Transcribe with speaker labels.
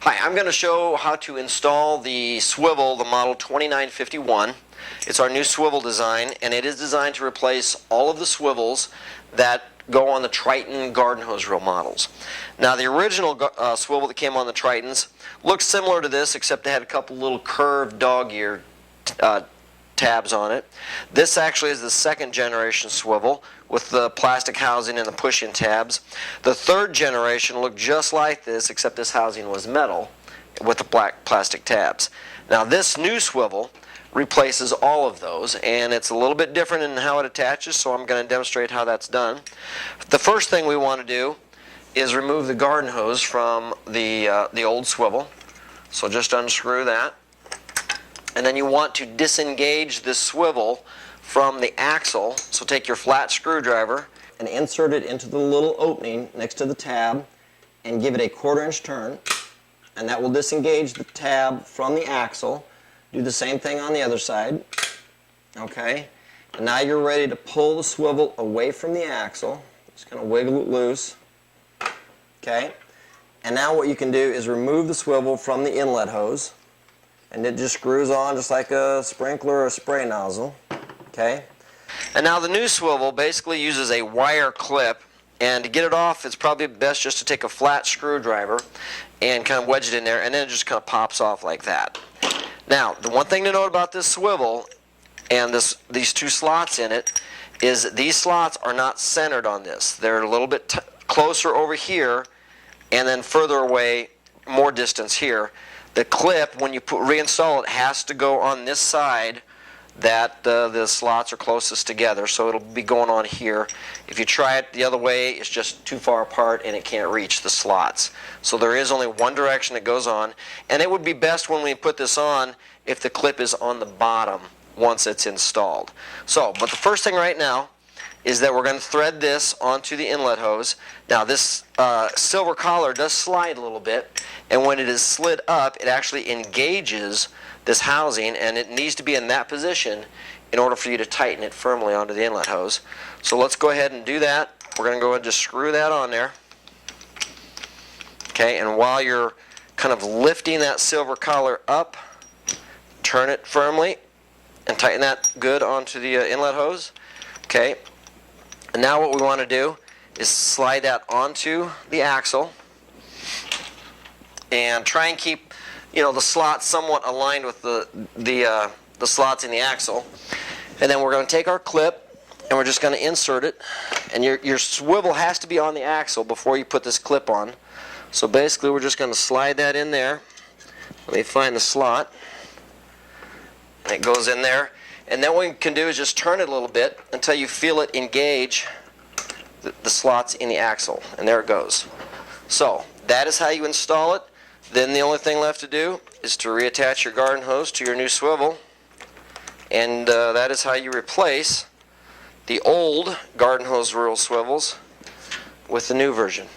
Speaker 1: Hi, I'm going to show how to install the swivel, the model 2951. It's our new swivel design, and it is designed to replace all of the swivels that go on the Triton garden hose reel models. Now, the original swivel that came on the Tritons looks similar to this, except it had a couple little curved dog ear tabs on it. This actually is the second generation swivel with the plastic housing and the push-in tabs. The third generation looked just like this, except this housing was metal with the black plastic tabs. Now, this new swivel replaces all of those, and it's a little bit different in how it attaches, so I'm going to demonstrate how that's done. The first thing we want to do is remove the garden hose from the old swivel. So just unscrew that. And then you want to disengage this swivel from the axle. So take your flat screwdriver and insert it into the little opening next to the tab and give it a 1/4 inch turn. And that will disengage the tab from the axle. Do the same thing on the other side. Okay. And now you're ready to pull the swivel away from the axle. Just kind of wiggle it loose. Okay. And now what you can do is remove the swivel from the inlet hose. And it just screws on just like a sprinkler or a spray nozzle. Okay. And now the new swivel basically uses a wire clip, and to get it off, it's probably best just to take a flat screwdriver and kind of wedge it in there, and then it just kind of pops off like that. Now, the one thing to note about this swivel and these two slots in it is these slots are not centered on this. They're a little bit closer over here and then further away, more distance here. The clip, when you reinstall it, has to go on this side that the slots are closest together, so it'll be going on here. If you try it the other way, it's just too far apart and it can't reach the slots. So there is only one direction it goes on, and it would be best when we put this on if the clip is on the bottom once it's installed. But the first thing right now is that we're going to thread this onto the inlet hose. Now, this silver collar does slide a little bit, and when it is slid up, it actually engages this housing, and it needs to be in that position in order for you to tighten it firmly onto the inlet hose. So let's go ahead and do that. We're going to go ahead and just screw that on there. Okay, and while you're kind of lifting that silver collar up, turn it firmly and tighten that good onto the inlet hose. Okay. And now what we want to do is slide that onto the axle and try and keep, the slots somewhat aligned with the slots in the axle. And then we're going to take our clip and we're just going to insert it. And your swivel has to be on the axle before you put this clip on. So basically we're just going to slide that in there. Let me find the slot. And it goes in there. And then what we can do is just turn it a little bit until you feel it engage the slots in the axle. And there it goes. So that is how you install it. Then the only thing left to do is to reattach your garden hose to your new swivel. And that is how you replace the old garden hose reel swivels with the new version.